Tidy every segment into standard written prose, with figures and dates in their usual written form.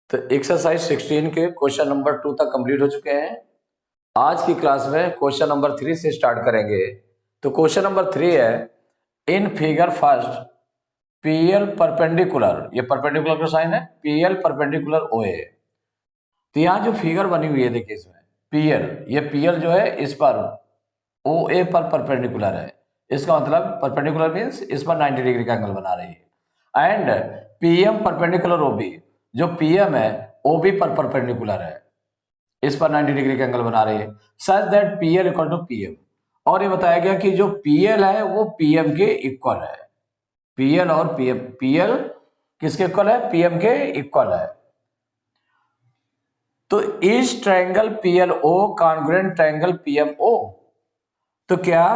तो एक्सरसाइज 16 के question number 2 तक कंप्लीट हो चुके हैं। आज की क्लास में क्वेश्चन नंबर 3 से स्टार्ट करेंगे। तो क्वेश्चन नंबर 3 है, in figure first PL perpendicular, ये परपेंडिकुलर का साइन है, पीएल परपेंडिकुलर ओए। तो यहाँ जो फिगर बनी हुई है देखिए, इसमें पीएल, ये पीएल जो है इस पर ओए पर परपेंडिकुलर है। इसका मतलब परपेंडिकुलर मींस इस पर 90 डिग्री का एंगल बना रही है। एंड पीएम परपेंडिकुलर ओबी, जो पीएम है ओबी पर परपेंडिकुलर है, इस पर 90 डिग्री का एंगल बना रही है। Such that PL equal to PM, और ये बताया गया कि जो पीएल है वो पीएम के इक्वल है। पीएल और पीएम, पीएल किसके इक्वल है? पीएम के इक्वल है। तो इस triangle PLO congruent triangle PMO, तो क्या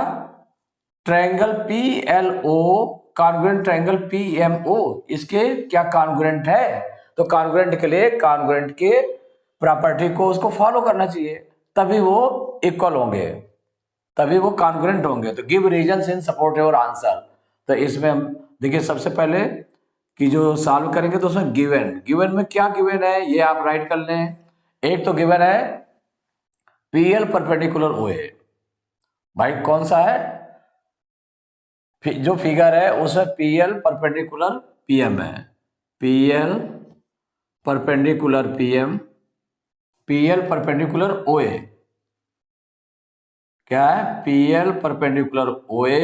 triangle PLO congruent triangle PMO इसके क्या कॉन्ग्रुएंट है? तो कॉन्ग्रुएंट के लिए कॉन्ग्रुएंट के प्रॉपर्टी को उसको फॉलो करना चाहिए, तभी वो इक्वल होंगे, तभी वो कॉन्ग्रुएंट होंगे। तो give reasons in support your answer. तो इसमें हम देखिए, सबसे पहले कि जो सॉल्व करेंगे तो उसमें गिवन, गिवन में क्या गिवन है ये आप राइट कर लें। एक तो गिवन है पीएल परपेंडिकुलर ओए, भाई कौन सा है? जो फिगर है उसमें पीएल परपेंडिकुलर पीएम है, PL perpendicular PM, PL perpendicular ओए, क्या है? पीएल परपेंडिकुलर ओए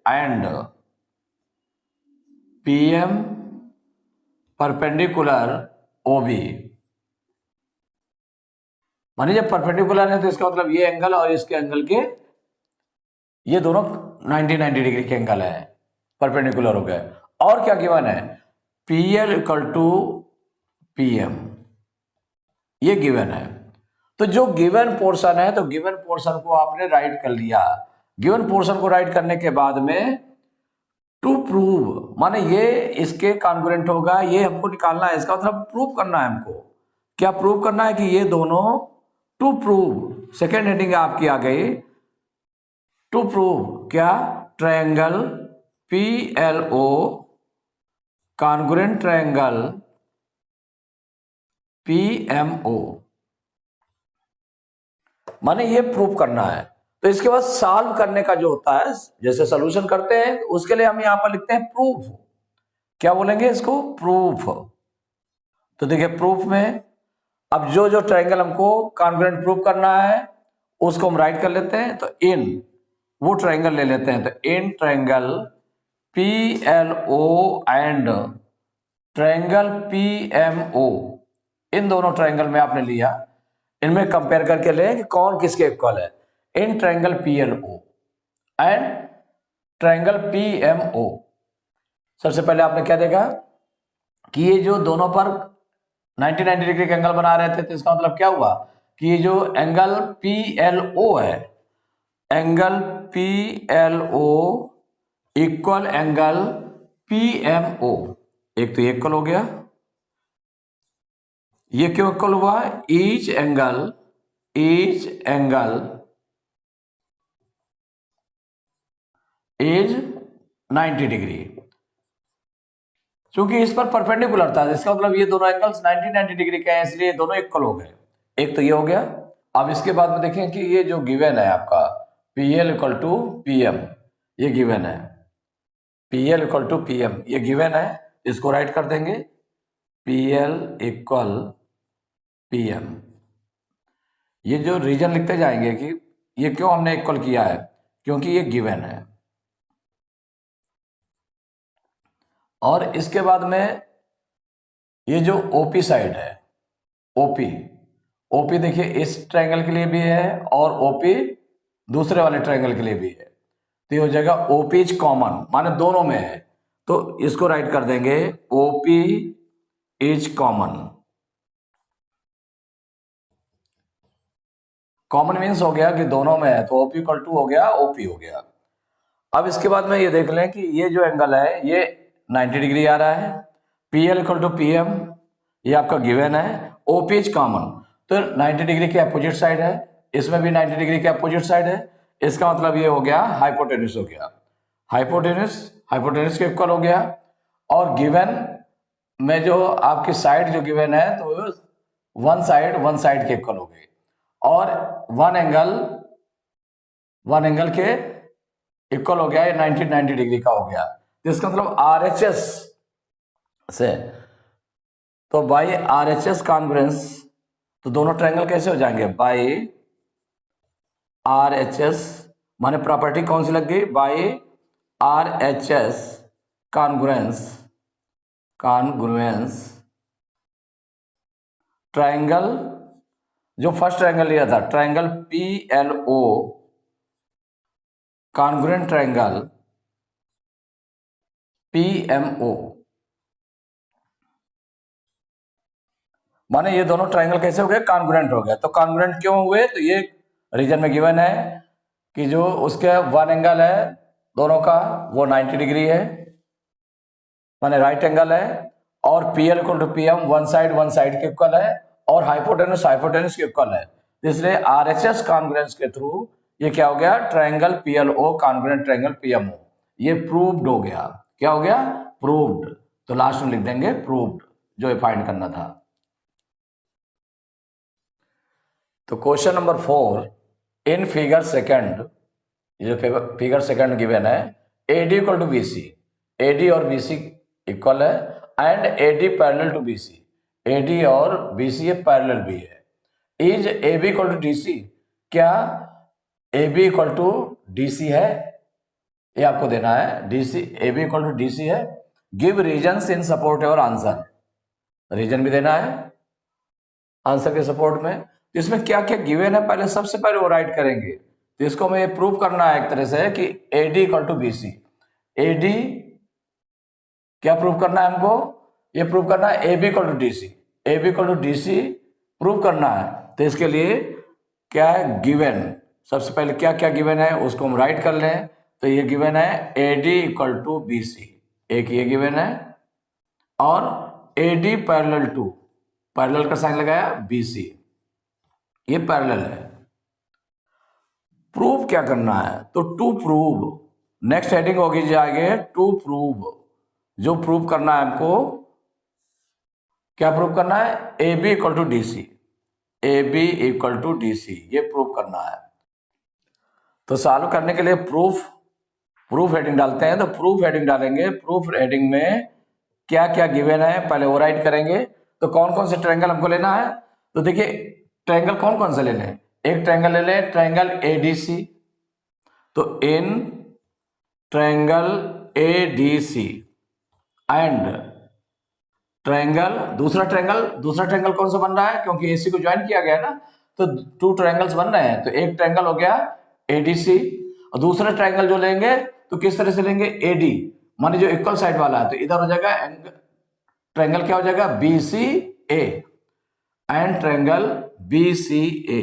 एंड पीएम परपेंडिकुलर ओबी। मानिए जब परपेंडिकुलर है तो इसका मतलब ये एंगल और इसके एंगल के, ये दोनों 90 डिग्री के एंगल है, परपेंडिकुलर हो गए। और क्या गिवन है? पीएल इक्वल टू पीएम, ये गिवन है। तो जो गिवन पोर्शन है, तो गिवन पोर्शन को आपने राइट कर लिया। गिवन पोर्शन को राइट करने के बाद में टू प्रूव, माने ये इसके कॉन्ग्रुएंट होगा, ये हमको निकालना है, इसका मतलब प्रूव करना है हमको। क्या प्रूव करना है? कि ये दोनों, टू प्रूव, सेकेंड हेडिंग आपकी आ गई, टू प्रूव क्या? Triangle PLO congruent triangle PMO, माने ये प्रूव करना है। तो इसके बाद सॉल्व करने का जो होता है, जैसे सॉल्यूशन करते हैं तो उसके लिए हम यहां पर लिखते हैं प्रूफ। क्या बोलेंगे इसको? प्रूफ। तो देखिए प्रूफ में अब जो जो ट्रायंगल हमको कॉन्ग्रुएंट प्रूव करना है उसको हम राइट कर लेते हैं। तो इन वो ट्रायंगल ले लेते हैं, तो इन triangle PLO and triangle PMO, इन दोनों ट्रायंगल में आपने लिया, इनमें कंपेयर करके ले कि कौन किसके इक्वल है। इन triangle PLO and triangle PMO, सबसे पहले आपने क्या देखा कि ये जो दोनों पर 90 डिग्री का एंगल बना रहे थे, तो इसका मतलब क्या हुआ कि ये जो एंगल पीएलओ है, angle PLO equal angle PMO, एक तो ये इक्वल हो गया। ये क्यों इक्वल हुआ? ईच एंगल इज 90 डिग्री, क्योंकि इस पर परपेंडिकुलर था, इसका मतलब ये दोनों एंगल्स 90 डिग्री के हैं, इसलिए दोनों इक्वल हो गए। एक तो ये हो गया। अब इसके बाद में देखें कि ये जो गिवन है आपका पीएल इक्वल टू पीएम, ये गिवन है, पीएल इक्वल टू पीएम ये गिवन है, इसको राइट कर देंगे पीएल इक्वल पीएम। ये जो रीजन लिखते जाएंगे कि ये क्यों हमने इक्वल किया है, क्योंकि ये गिवन है। और इसके बाद में ये जो ओपी साइड है, ओपी, ओपी देखिए इस ट्रायंगल के लिए भी है और ओपी दूसरे वाले ट्रायंगल के लिए भी है, तो ये हो जाएगा ओपी इज कॉमन, माने दोनों में है, तो इसको राइट कर देंगे OP is common. Common means हो गया कि दोनों में है, तो ओपी इक्वल टू हो गया ओपी हो गया। अब इसके बाद में ये देख लें कि ये जो एंगल है ये 90 डिग्री आ रहा है, पीएल इक्वल टू पीएम ये आपका गिवन है, ओपी इज कॉमन, तो 90 डिग्री के अपोजिट साइड है, इसमें भी 90 डिग्री के अपोजिट साइड है, इसका मतलब ये हो गया हाइपोटेन्यूस हो गया, हाइपोटेन्यूस हाइपोटेन्यूस के इक्वल हो गया। और गिवन में जो आपकी साइड जो गिवन है तो वन साइड के इक्वल हो गई, और वन एंगल के इक्वल हो गया, ये 90 डिग्री का हो गया। तो इसका मतलब RHS से, तो बाई RHS कॉन्ग्रुएंस, तो दोनों ट्रायंगल कैसे हो जाएंगे, बाई RHS, माने प्रॉपर्टी कौन सी लग गई, बाई RHS कॉन्ग्रुएंस ट्रायंगल, जो फर्स्ट ट्रायंगल लिया था triangle PLO, congruent triangle PMO, माने ये दोनों ट्रायंगल कैसे हो गए, कॉन्ग्रुएंट हो गए। तो कॉन्ग्रुएंट क्यों हुए, तो ये रीजन में गिवन है कि जो उसके वन एंगल है दोनों का वो 90 डिग्री है, माने राइट एंगल है, और PL equal to PM one side के इक्वल है, और हाइपोटेनस के इक्वल है। इसलिए RHS कॉन्ग्रुएंस के थ्रू ये क्या हो गया, triangle PLO congruent triangle PMO, ये प्रूव्ड हो गया। क्या हो गया, प्रूव्ड। तो लास्ट में लिख देंगे प्रूव्ड, जो फाइंड करना था। तो question number 4, in figure second, ये जो फिगर सेकंड गिवन है, AD equal to BC, AD और BC इक्वल है, and AD parallel to BC, AD और BC ये पैरेलल भी है। Is AB equal to DC, क्या AB इक्वल टू DC है, ये आपको देना है, DC AB equal to DC है। गिव रीजन्स इन सपोर्ट और आंसर, रीजन भी देना है आंसर के सपोर्ट में। तो इसमें क्या क्या गिवन है, पहले सबसे पहले वो राइट करेंगे। तो इसको हमें ये प्रूव करना है एक तरह से कि AD equal to BC, AD क्या प्रूव करना है हमको, ये प्रूव करना है AB equal to DC, AB equal to DC prove करना है। तो इसके लिए क्या है गिवन, सबसे पहले क्या क्या गिवन है उसको हम राइट कर लें। तो ये गिवन है AD इक्वल टू BC, एक ये गिवन है, और AD पैरेलल टू, पैरेलल का साइन लगाया BC, ये पैरेलल है। प्रूव क्या करना है, तो टू प्रूव, नेक्स्ट हेडिंग होगी जाएगी टू प्रूव, जो प्रूव करना है हमको, क्या प्रूव करना है, AB equal to DC, AB equal to DC, ये प्रूव करना है। तो सॉल्व करने के लिए प्रूफ हेडिंग डालते हैं। तो प्रूफ हेडिंग डालेंगे, प्रूफ हेडिंग में क्या क्या गिवन है पहले वो राइट करेंगे। तो कौन कौन से ट्रायंगल हमको लेना है, तो देखिए ट्रायंगल कौन कौन से लेने, एक ट्रायंगल ले लें ट्रायंगल ADC, तो इन ट्रायंगल ADC एंड ट्रायंगल, दूसरा ट्रायंगल कौन सा बन रहा है, क्योंकि AC को ज्वाइन किया गया है ना, तो टू ट्रायंगल्स बन रहे हैं। तो एक ट्रायंगल हो गया ADC, और दूसरा ट्रायंगल जो लेंगे तो किस तरह से लेंगे, AD, माने जो इक्वल साइड वाला है, तो इधर हो जाएगा ट्रायंगल क्या हो जाएगा BCA, एंड ट्रायंगल BCA।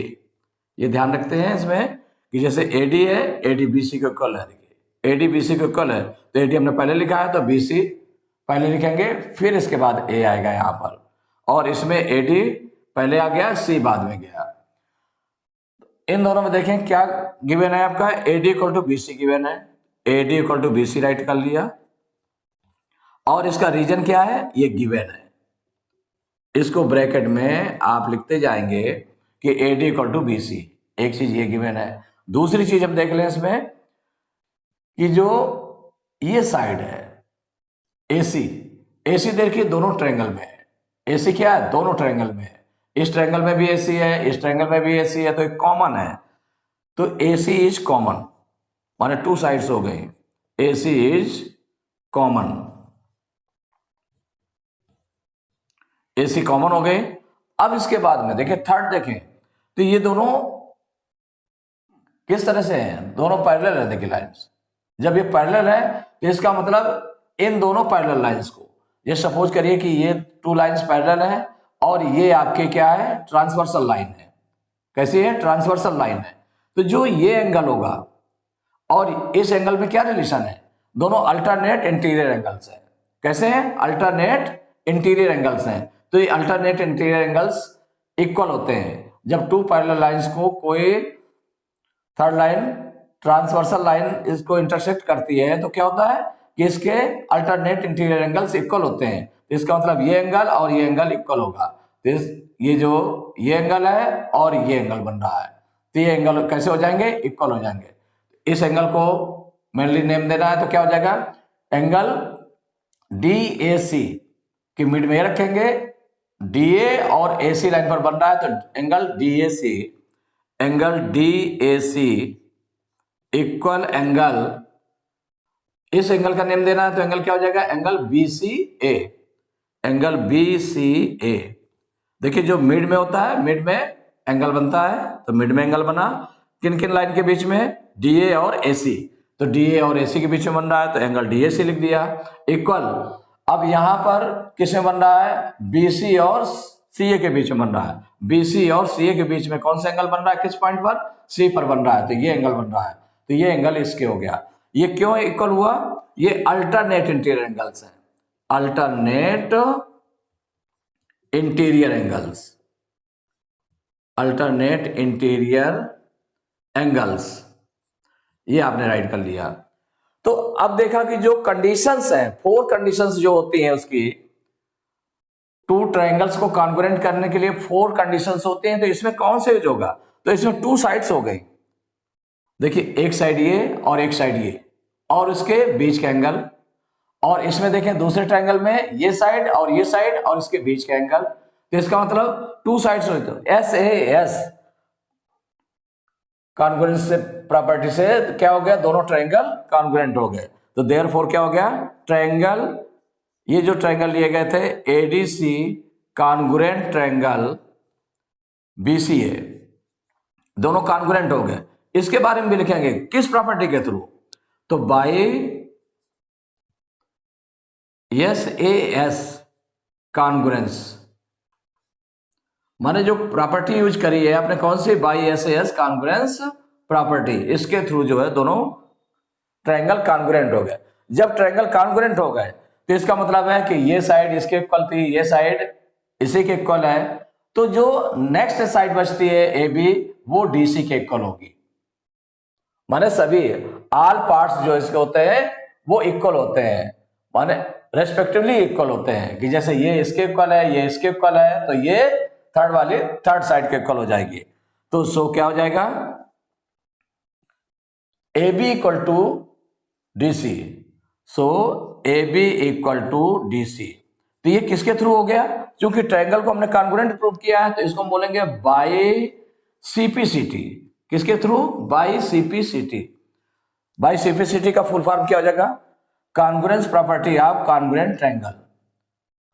ये ध्यान रखते हैं इसमें कि जैसे AD है, AD BC को इक्वल है, देखिए AD BC को इक्वल है, तो AD हमने पहले लिखा है तो BC पहले लिखेंगे, फिर इसके बाद A आएगा यहां पर, और इसमें AD पहले आ गया, C बाद में गया। इन दोनों में देखें क्या गिवन है आपका, AD equal to BC given है, AD equal to BC write कर लिया, और इसका रीजन क्या है, ये गिवन है। इसको ब्रैकेट में आप लिखते जाएंगे कि AD इक्वल टू BC, एक चीज ये गिवन है। दूसरी चीज हम देख लें इसमें कि जो ये साइड है AC देखिए दोनों ट्रायंगल में है, AC क्या है, दोनों ट्रायंगल में है, इस ट्रायंगल में भी AC है, इस ट्रायंगल में भी AC है, तो एक कॉमन है। तो AC इज कॉमन, माने टू साइड्स हो गई, AC is common, AC common हो गई। अब इसके बाद में देखिए थर्ड देखें, तो ये दोनों किस तरह से हैं, दोनों पैरेलल है। देखिए लाइंस, जब ये पैरेलल है तो इसका मतलब इन दोनों पैरेलल लाइंस को, ये सपोज करिए कि ये टू लाइंस पैरेलल है, और ये आपके क्या है, ट्रांसवर्सल लाइन है। कैसी है, ट्रांसवर्सल लाइन है। तो जो ये एंगल होगा और इस एंगल में क्या रिलेशन है, दोनों अल्टरनेट इंटीरियर एंगल्स हैं। कैसे हैं, अल्टरनेट इंटीरियर एंगल्स हैं। तो ये अल्टरनेट इंटीरियर एंगल्स इक्वल होते हैं जब टू पैरेलल लाइंस को कोई थर्ड लाइन ट्रांसवर्सल लाइन इसको इंटरसेक्ट करती है, तो क्या होता है कि इसके अल्टरनेट इंटीरियर एंगल्स इक्वल होते हैं। तो इसका मतलब ये एंगल और ये एंगल इक्वल होगा। तो ये एंगल है और ये एंगल बन रहा है, तो ये एंगल कैसे हो जाएंगे? इक्वल हो जाएंगे। इस एंगल को मेनली नेम देना है, तो क्या हो जाएगा? एंगल DAC की मिड में रखेंगे, DA और AC लाइन पर बन रहा है, तो एंगल DAC इक्वल एंगल, इस एंगल का नेम देना है, तो एंगल क्या हो जाएगा? Angle BCA। एंगल BCA देखिए, जो मिड में होता है, मिड में एंगल बनता है, तो मिड में एंगल बना। किन किन लाइन के बीच में? DA और AC। तो DA और AC के बीच में बन रहा है, तो एंगल DAC लिख दिया। इक्वल, अब यहां पर किसमें बन रहा है? BC और CA के बीच में बन रहा है। BC और CA के बीच में कौन सा एंगल बन रहा है? किस पॉइंट पर? C पर बन रहा है, तो ये एंगल बन रहा है। तो ये एंगल इसके हो गया। ये क्यों इक्वल हुआ? ये अल्टरनेट इंटीरियर एंगल्स हैं, alternate interior angles, alternate interior angles, ये आपने राइट कर लिया। तो अब देखा कि जो कंडीशंस हैं, 4 कंडीशंस जो होती हैं उसकी, 2 ट्रायंगल्स को कॉन्ग्रुएंट करने के लिए 4 कंडीशंस होते हैं। तो इसमें कौन से होगा? तो इसमें 2 साइड्स हो गई। देखिए, एक साइड ये और एक साइड ये, और उसके बीच का एंगल। और इसमें देखें दूसरे ट्रायंगल में ये साइड और इसके बीच का एंगल। तो इसका मतलब 2 साइड्स होते हैं। SAS कॉन्ग्रुएंस से प्रॉपर्टी से तो क्या हो गया? दोनों ट्रायंगल कॉन्ग्रुएंट हो गए। तो देयरफॉर क्या हो गया? ट्रायंगल, ये जो ट्रायंगल लिए गए थे ADC कॉन्ग्रुएंट ट्रायंगल BCA, दोनों कॉन्ग्रुएंट हो गए। इसके बारे में भी लिखेंगे, किस प्रॉपर्टी के थ्रू? तो बाय SAS कॉन्ग्रुएंस, माने जो प्रॉपर्टी यूज करी है आपने, कौन सी? By SAS congruence property. इसके थ्रू जो है दोनों ट्रायंगल कॉन्ग्रुएंट हो गए। जब ट्रायंगल कॉन्ग्रुएंट हो गए, तो इसका मतलब है कि ये साइड इसके इक्वल थी, ये साइड इसी के इक्वल है, तो जो नेक्स्ट साइड बचती है AB, वो DC के इक्वल होगी। माने सभी ऑल पार्ट्स जो इसके होते हैं वो इक्वल होते हैं, माने रेस्पेक्टिवली इक्वल होते हैं। कि जैसे ये इसके इक्वल है, ये इसके इक्वल है, तो ये थर्ड साइड के इक्वल हो जाएगी। तो सो क्या हो जाएगा? AB equal to DC। So AB equal to DC। तो ये किसके थ्रू हो गया? क्योंकि ट्रायंगल को हमने कॉन्ग्रुएंट प्रूव किया है, तो इसको हम बोलेंगे बाय CPCT। किसके थ्रू? By CPCT। बाय CPCT का फुल फॉर्म क्या हो जाएगा? Congruence property of congruent triangle.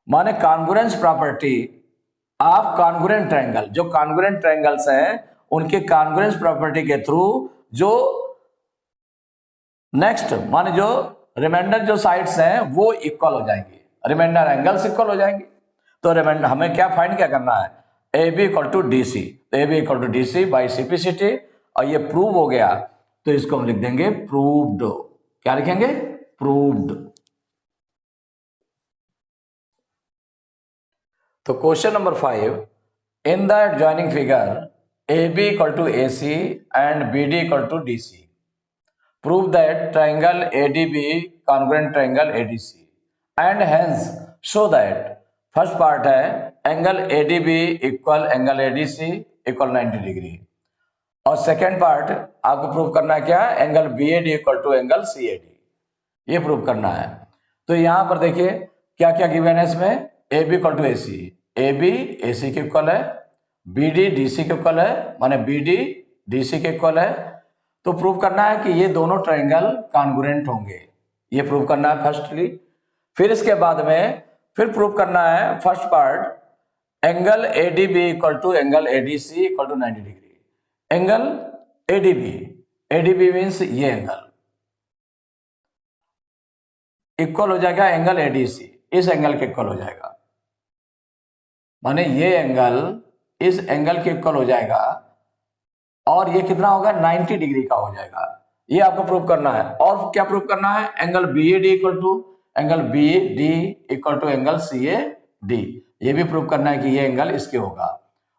माने congruence property of congruent triangle, जो कॉन्ग्रुएंट ट्रायंगल्स हैं उनके कॉन्ग्रुएंस प्रॉपर्टी के थ्रू जो नेक्स्ट, माने जो रिमाइंडर जो साइड्स हैं वो इक्वल हो जाएंगी, रिमाइंडर एंगल्स इक्वल हो जाएंगे। तो रिमाइंडर हमें क्या करना है? AB equal to DC। तो AB equal to DC by CPCT, और ये प्रूव हो गया, तो इसको हम लिख देंगे प्रूव्ड। क्या लिखेंगे? प्रूव्ड। तो question number 5, in the adjoining figure AB equal to AC and BD equal to DC, prove that triangle ADB congruent triangle ADC and hence show that first part है angle ADB equal angle ADC equal 90 degree, और second part आपको prove करना है क्या? Angle BAD equal to angle CAD, ये prove करना है। तो यहां पर देखिए क्या क्या गिवन है इसमें। AB equal to AC, AB AC के इक्वल है, BD DC के इक्वल है, माने BD DC के इक्वल है। तो प्रूव करना है कि ये दोनों ट्रायंगल कॉन्ग्रुएंट होंगे, ये प्रूव करना है फर्स्टली। फिर इसके बाद में फिर प्रूव करना है first part angle ADB equal to angle ADC equal to 90 degree. Angle ADB means ये एंगल इक्वल हो जाएगा एंगल ADC, इस एंगल के इक्वल हो जाएगा, माने ये एंगल इस एंगल के इक्वल हो जाएगा, और ये कितना होगा? 90 डिग्री का हो जाएगा। ये आपको प्रूव करना है। और क्या प्रूव करना है? Angle BAD equal to angle BD equal to angle CAD, ये भी प्रूव करना है कि ये एंगल इसके होगा।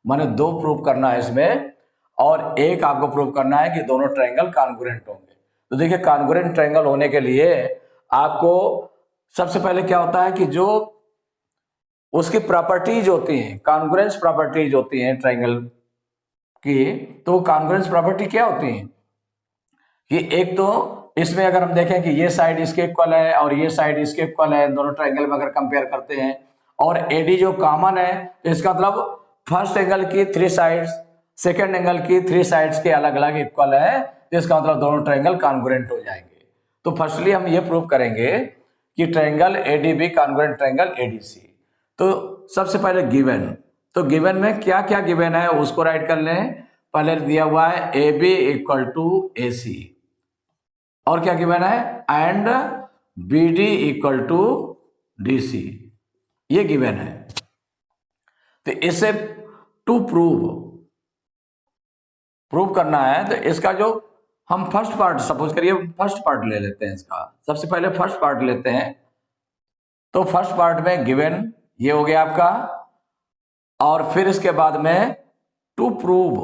माने 2 प्रूव करना है इसमें, और एक आपको प्रूव करना है कि दोनों ट्रायंगल कॉन्ग्रुएंट होंगे। तो देखिए, कॉन्ग्रुएंट ट्रायंगल होने के लिए आपको सबसे पहले क्या होता है कि जो उसकी प्रॉपर्टीज होती हैं, कॉन्ग्रुएंस प्रॉपर्टीज होती हैं ट्रायंगल की, तो कॉन्ग्रुएंस प्रॉपर्टी क्या होती है कि एक तो इसमें अगर हम देखें कि ये साइड इसके इक्वल है और ये साइड इसके इक्वल है, दोनों ट्रायंगल में अगर कंपेयर करते हैं, और एडी जो कॉमन है, तो इसका मतलब फर्स्ट एंगल की 3 साइड्स, सेकंड एंगल की 3 साइड्स के अलग अलग इक्वल है, तो इसका मतलब दोनों ट्रायंगल कॉन्ग्रुएंट हो जाएंगे। तो फर्स्टली हम ये प्रूव करेंगे कि triangle ADB congruent triangle ADC. तो सबसे पहले गिवन, तो गिवन में क्या क्या गिवन है उसको राइट कर लें। पहले दिया हुआ है A B equal to A C, और क्या गिवन है, and B D equal to D C, ये गिवन है। तो इसे टू प्रूव करना है, तो इसका जो हम फर्स्ट पार्ट, सपोज करिए फर्स्ट पार्ट ले लेते हैं इसका, सबसे पहले फर्स्ट पार्ट लेते हैं। तो फर्स्ट पार्ट में गिवन ये हो गया आपका, और फिर इसके बाद में टू प्रूव,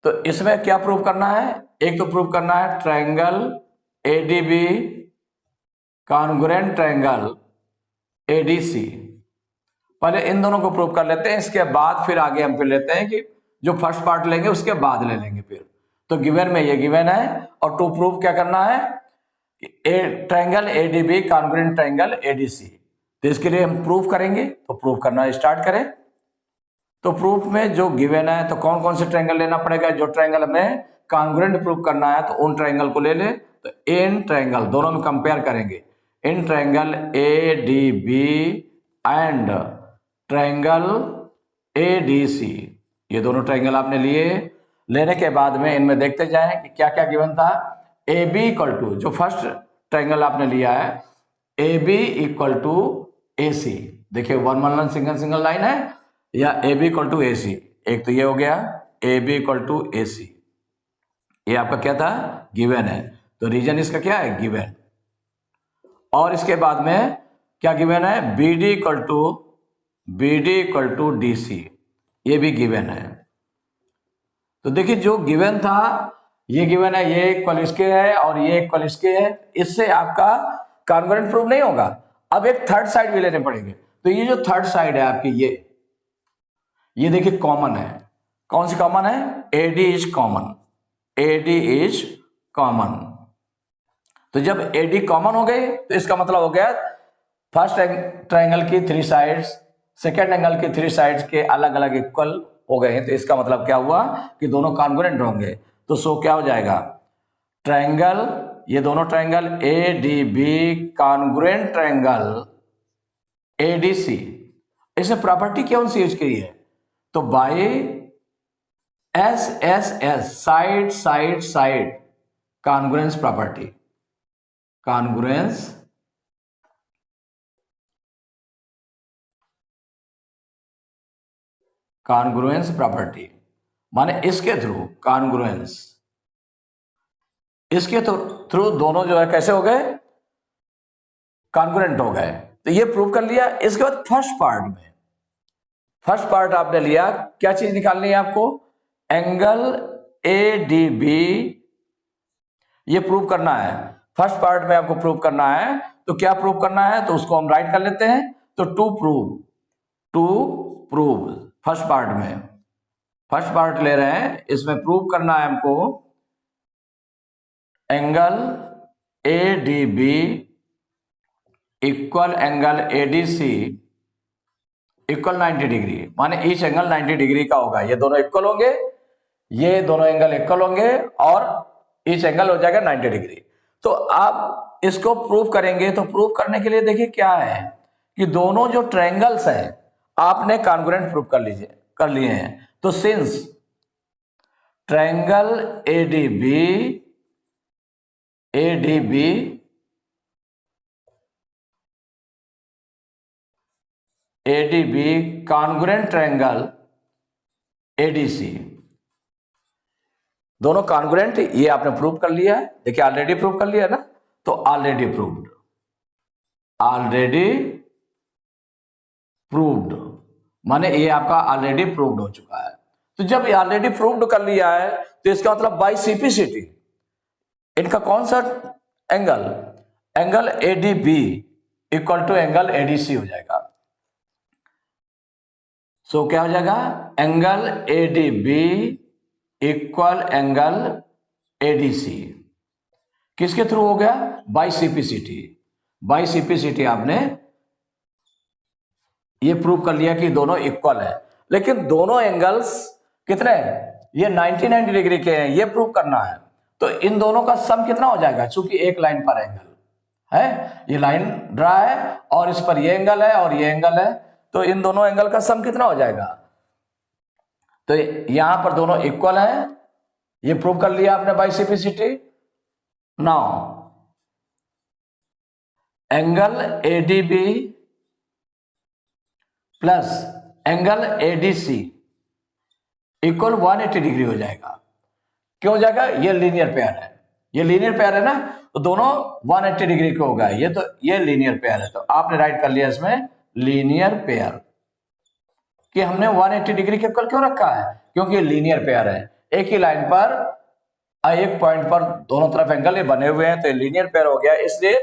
तो इसमें क्या प्रूव करना है, एक तो प्रूव करना है triangle ADB congruent triangle ADC. पहले इन दोनों को प्रूव कर लेते हैं, इसके बाद फिर आगे हम फिर लेते हैं कि जो फर्स्ट पार्ट लेंगे उसके बाद ले लेंगे फिर। तो गिवन में ये गिवन है, और टू प्रूव क्या करना है, triangle ADB congruent triangle ADC. तो इसके लिए हम प्रूव करेंगे, तो प्रूव करना स्टार्ट करें। तो प्रूफ में जो गिवन है, तो कौन कौन से ट्रायंगल लेना पड़ेगा, जो ट्रायंगल हमें कॉन्ग्रुएंट प्रूव करना है तो उन ट्रायंगल को ले ले। तो इन ट्रायंगल दोनों में कंपेयर करेंगे, in triangle A D B and triangle A D C, ये दोनों ट्रायंगल आपने लिए। लेने के बाद में इनमें देखते जाएं कि क्या क्या गिवन था। ए बी इक्वल टू, जो फर्स्ट ट्रायंगल आपने लिया है, A B equal to A सी, देखिए 1 1 सिंगल सिंगल लाइन है, या ए बी इक्वल टू ए सी, एक तो ये हो गया ए बी इक्वल टू ए सी, ये आपका क्या था, गिवन है। तो रीजन इसका क्या है, गिवन। और इसके बाद में क्या गिवन है, B D equal to D C, ये भी गिवन है। तो देखिए जो गिवन था ये गिवन है, ये इक्वल इसके है और ये इक्वल इसके है, इससे आपका कॉन्ग्रुएंट प्रूव नहीं होगा। अब एक थर्ड साइड भी लेने पड़ेंगे। तो ये जो थर्ड साइड है आपकी, ये देखिए कॉमन है, कौन सी कॉमन है, AD is common, AD is common. तो जब एडी कॉमन हो गई तो इसका मतलब हो गया फर्स्ट ट्रायंगल की 3 साइड्स, सेकेंड एंगल की 3 साइड्स के अलग अलग इक्वल हो गए हैं। तो इसका मतलब क्या हुआ कि दोनों कॉन्ग्रुएंट होंगे। तो सो क्या हो जाएगा, ट्रायंगल, ये दोनों triangle A D B congruent triangle ADC, इसमें प्रॉपर्टी कौन सी यूज की है, तो by S S S, side side side congruence property, congruence property, माने इसके थ्रू कॉन्ग्रुएंस, इसके थ्रू दोनों जो है कैसे हो गए, कॉन्ग्रुएंट हो गए। तो ये प्रूव कर लिया। इसके बाद फर्स्ट पार्ट आपने लिया, क्या चीज निकालनी है आपको, एंगल ए डी बी, ये प्रूव करना है। फर्स्ट पार्ट में आपको प्रूव करना है, तो क्या प्रूव करना है, तो उसको हम राइट कर लेते हैं। तो टू प्रूव फर्स्ट पार्ट में, फर्स्ट पार्ट ले रहे हैं, इसमें प्रूव करना है हमको angle A D B equal angle A D C equal 90 degree, माने ईच एंगल 90 डिग्री का होगा। ये दोनों इक्वल होंगे, ये दोनों एंगल इक्वल होंगे, और ईच एंगल हो जाएगा 90 डिग्री। तो आप इसको प्रूव करेंगे। तो प्रूव करने के लिए देखिए क्या है कि दोनों जो ट्रायंगल्स हैं आपने कॉन्ग्रुएंट प्रूव कर लिए हैं। तो since triangle ADB congruent triangle ADC, दोनों कॉन्ग्रुएंट, ये आपने प्रूव कर लिया है। देखिए ऑलरेडी प्रूव कर लिया ना, तो ऑलरेडी प्रूव्ड माने ये आपका ऑलरेडी प्रूव्ड हो चुका है। तो जब ऑलरेडी प्रूव्ड कर लिया है तो इसका मतलब बाई सीपीसीटी इनका कौन सा angle, angle ADB equal to angle ADC हो जाएगा। सो क्या हो जाएगा, angle ADB equal angle ADC. किसके थ्रू हो गया, बाई सीपीसीटी। बाई सीपीसीटी आपने ये प्रूव कर लिया कि दोनों इक्वल है। लेकिन दोनों एंगल्स कितने हैं, ये 90 डिग्री के हैं, ये प्रूव करना है। तो इन दोनों का सम कितना हो जाएगा, चूंकि एक लाइन पर एंगल है, ये लाइन ड्रा है और इस पर ये एंगल है और ये एंगल है, तो इन दोनों एंगल का सम कितना हो जाएगा। तो यहां पर दोनों इक्वल है, ये प्रूव कर लिया आपने by CPCT. Now angle ADB plus angle ADC equal 180 degree हो जाएगा। क्यों हो जाएगा, ये लीनियर पेयर है, ये लीनियर पेयर है ना, तो दोनों 180 डिग्री के हो गए। ये तो ये लीनियर पेयर है, तो आपने राइट कर लिया इसमें लीनियर पेयर। कि हमने 180 डिग्री के इक्वल क्यों रखा है, क्योंकि ये लीनियर पेयर है, एक ही लाइन पर एक पॉइंट पर दोनों तरफ एंगल ये बने हुए हैं, तो ये लीनियर पेयर हो गया। इसलिए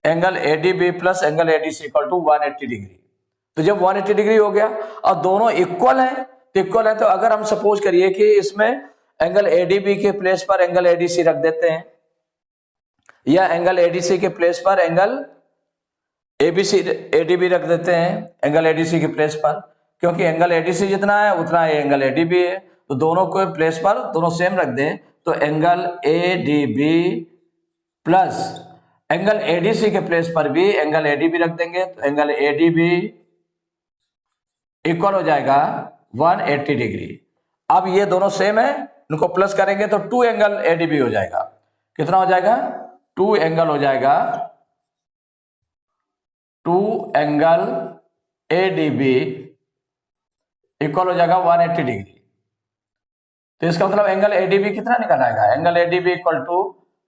angle ADB plus angle ADC equal to 180 degree. तो जब 180 डिग्री हो गया और दोनों इक्वल है, तो इक्वल है, तो अगर हम सपोज करिए कि इसमें एंगल एडीबी के प्लेस पर एंगल एडीसी रख देते हैं, या एंगल एडीसी के प्लेस पर एंगल एबीसी एडीबी रख देते हैं, एंगल एडीसी के प्लेस पर, क्योंकि एंगल एडीसी जितना है उतना ही एंगल एडीबी है, तो दोनों को प्लेस पर दोनों सेम रख दें, तो angle ADB plus angle ADC के प्लेस पर भी एंगल एडीबी रख देंगे, तो एंगल एडीबी इक्वल हो जाएगा 180 डिग्री। अब ये दोनों सेम है, इनको प्लस करेंगे तो 2 एंगल एडीबी हो जाएगा। कितना हो जाएगा, 2 एंगल हो जाएगा, 2 एंगल एडीबी इक्वल हो जाएगा 180 डिग्री। तो इसका मतलब एंगल एडीबी कितना निकल आएगा, एंगल एडीबी इक्वल टू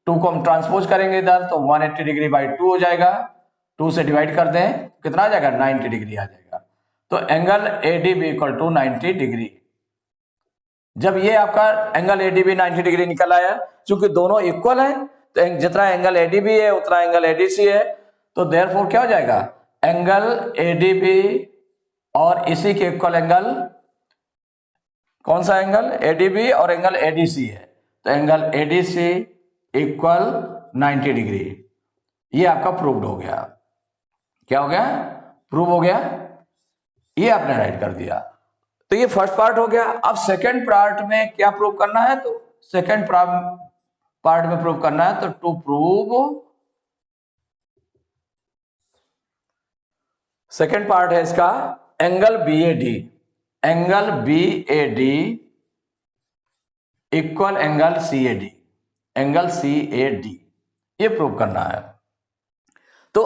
2 को हम ट्रांसपोज करेंगे इधर, तो 180 डिग्री बाई 2 हो जाएगा। 2 से डिवाइड कर दें कितना आ जाएगा, 90 डिग्री आ जाएगा। तो angle ADB equal to 90 degree. जब ये आपका एंगल एडीबी 90 डिग्री निकल आया, क्योंकि दोनों इक्वल है, तो जितना एंगल एडीबी है उतना एंगल एडीसी है, तो देयरफॉर क्या हो जाएगा, एंगल एडीबी और इसी के इक्वल एंगल, कौन सा एंगल, एडीबी और एंगल एडीसी है, तो एंगल एडीसी इक्वल 90 डिग्री। ये आपका प्रूव्ड हो गया। क्या हो गया, प्रूव हो गया, ये आपने राइट कर दिया। तो ये फर्स्ट पार्ट हो गया। अब सेकंड पार्ट में क्या प्रूव करना है, तो सेकंड पार्ट में प्रूव करना है, तो टू प्रूव, सेकंड पार्ट है इसका angle BOD, angle BAD equal angle CAD, angle CAD, ये प्रूव करना है। तो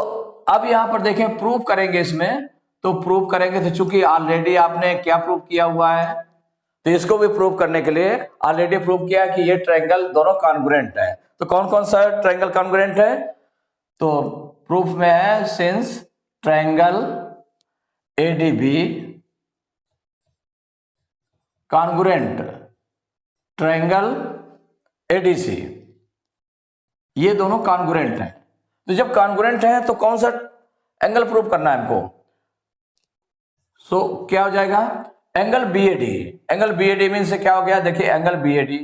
अब यहां पर देखें प्रूव करेंगे इसमें, तो प्रूव करेंगे तो चूंकि ऑलरेडी आपने क्या प्रूव किया हुआ है, तो इसको भी प्रूव करने के लिए ऑलरेडी प्रूव किया कि ये ट्रायंगल दोनों कॉन्ग्रुएंट है। तो कौन कौन सा ट्रायंगल कॉन्ग्रुएंट है, तो प्रूफ में है since triangle ADB congruent triangle ADC, ये दोनों कॉन्ग्रुएंट हैं। तो जब कॉन्ग्रुएंट है तो कौन सा एंगल प्रूव करना है हमको, सो क्या हो जाएगा, angle BOD. Angle BOD mean से क्या हो गया, देखिए एंगल बीएडी,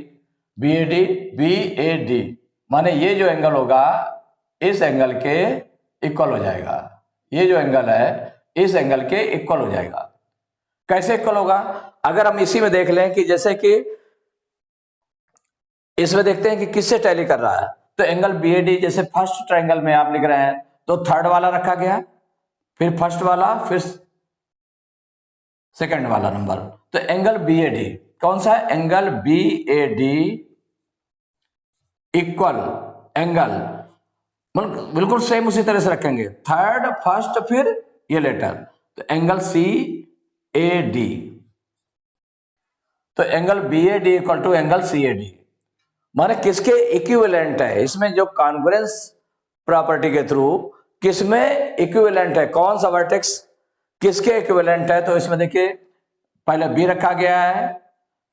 बीएडी माने ये जो एंगल होगा इस एंगल के इक्वल हो जाएगा, ये जो एंगल है इस एंगल के इक्वल हो जाएगा। कैसे इक्वल होगा, अगर हम इसी में देख लें कि जैसे कि इसमें देखते हैं कि किससे टैली कर रहा है, तो एंगल बीएडी जैसे फर्स्ट ट्रायंगल में आप लिख रहे हैं तो थर्ड वाला रखा गया, फिर फर्स्ट वाला, फिर सेकंड वाला नंबर, तो एंगल बीएडी कौन सा है, एंगल बीएडी इक्वल एंगल, बिल्कुल सेम उसी तरह से रखेंगे, थर्ड फर्स्ट फिर ये लेटर, तो एंगल सी ए डी, तो angle BAD equal to angle C A D, माने किसके इक्विवेलेंट है, इसमें जो कॉन्ग्रुएंस प्रॉपर्टी के थ्रू किसमें इक्विवेलेंट है, कौन सा वर्टेक्स किसके इक्विवेलेंट है, तो इसमें देखिए पहले बी रखा गया है,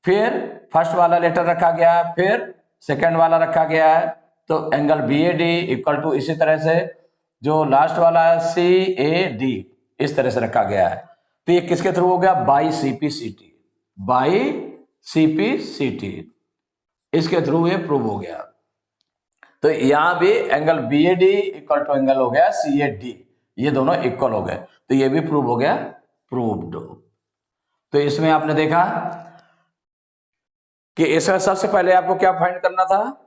फिर फर्स्ट वाला लेटर रखा गया है, फिर सेकंड वाला रखा गया है, तो एंगल BAD इक्वल टू इसी तरह से जो लास्ट वाला है CAD इस तरह से रखा गया है। तो ये किसके थ्रू हो गया? बाई CPCT, इसके थ्रू ये प्रूव हो गया। तो यहां भी angle BAD equal to angle हो गया CAD, ये दोनों इक्वल हो गए, तो ये भी प्रूव हो गया, प्रूव्ड। तो इसमें आपने देखा कि इसमें सबसे पहले आपको क्या फाइंड करना था,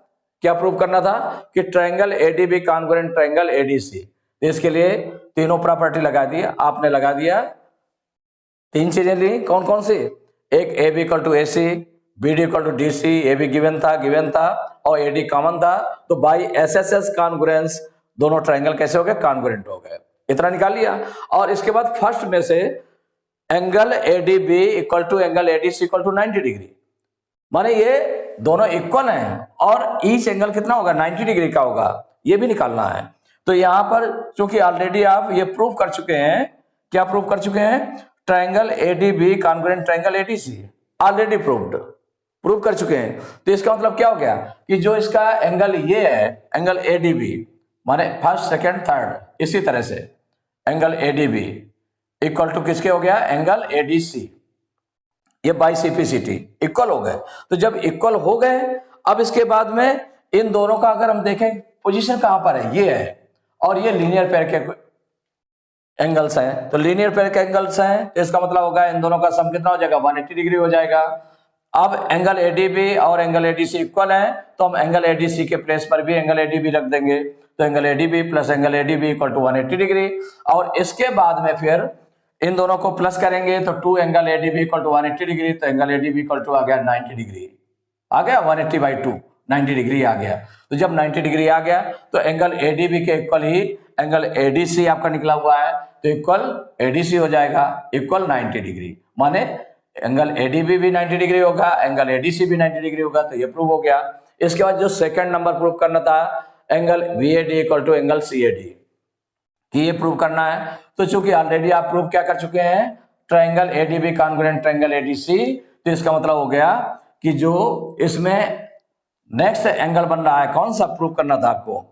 क्या प्रूव करना था कि triangle ADB congruent triangle ADC। इसके लिए तीनों प्रॉपर्टी लगा दी, आपने लगा दिया। तीन चीजें ली, कौन कौन सी? एक AB equal to AC, BD equal to DC, AB given था और AD कॉमन था, तो बाई SSS कॉन्ग्रुएंस दोनों ट्रायंगल कैसे हो गए? कॉन्ग्रुएंट हो गए। इतना निकाल लिया। और इसके बाद फर्स्ट में से angle ADB equal to angle ADC equal to 90 degree, माने ये दोनों इक्वल हैं और ईच एंगल कितना होगा? 90 डिग्री का होगा, ये भी निकालना है। तो यहां पर चूंकि ऑलरेडी आप ये प्रूव कर चुके हैं, क्या प्रूव कर चुके हैं? Triangle ADB congruent triangle ADC already prove कर चुके हैं। तो इसका मतलब क्या हो गया कि जो इसका एंगल ये है, एंगल ADB माने फर्स्ट सेकेंड थर्ड, इसी तरह से एंगल ADB इक्वल टू किसके हो गया? एंगल ADC, ये बाई CPCT इक्वल हो गए। तो जब इक्वल हो गए, अब इसके बाद में इन दोनों का अगर हम देखें पोजीशन कहां पर है, ये है, और ये लीनियर पेयर के एंगल्स हैं। तो लीनियर पेयर के एंगल्स हैं, तो इसका मतलब होगा इन दोनों का सम कितना हो जाएगा? 180 डिग्री हो जाएगा। अब एंगल ADB और एंगल ADC इक्वल है, तो हम एंगल ADC के प्लेस पर भी एंगल ADB रख देंगे। तो angle ADB plus angle ADB equal to 180 degree. और इसके बाद में फिर इन दोनों को प्लस करेंगे, तो 2 angle ADB equal to 180 degree, तो एंगल ADB इक्वल टू आ गया 90 डिग्री, आ गया 180/2, 90 डिग्री आ गया। तो जब 90 डिग्री आ गया, तो एंगल ADB के इक्वल ही एंगल ADC आपका निकला हुआ है, तो इक्वल ADC हो जाएगा, इक्वल 90 डिग्री, माने एंगल ADB भी 90 डिग्री होगा, एंगल ADC भी 90 डिग्री होगा। तो ये प्रूव हो गया। इसके बाद जो सेकंड नंबर प्रूव करना था, angle BAD equal to angle CAD, कि ये प्रूव करना है। तो चूंकि ऑलरेडी आप प्रूव क्या कर चुके हैं? Triangle ADB congruent triangle ADC, तो इसका मतलब हो गया कि जो इसमें नेक्स्ट एंगल बन रहा है, कौन सा प्रूव करना था आपको?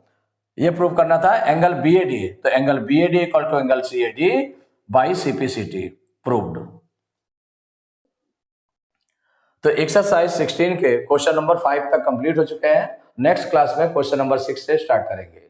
ये प्रूव करना था एंगल BAD, तो angle BAD equal to angle CAD by CPCT, proved. तो एक्सरसाइज 16 के क्वेश्चन नंबर 5 तक कंप्लीट हो चुके हैं। नेक्स्ट क्लास में क्वेश्चन नंबर 6 से स्टार्ट करेंगे।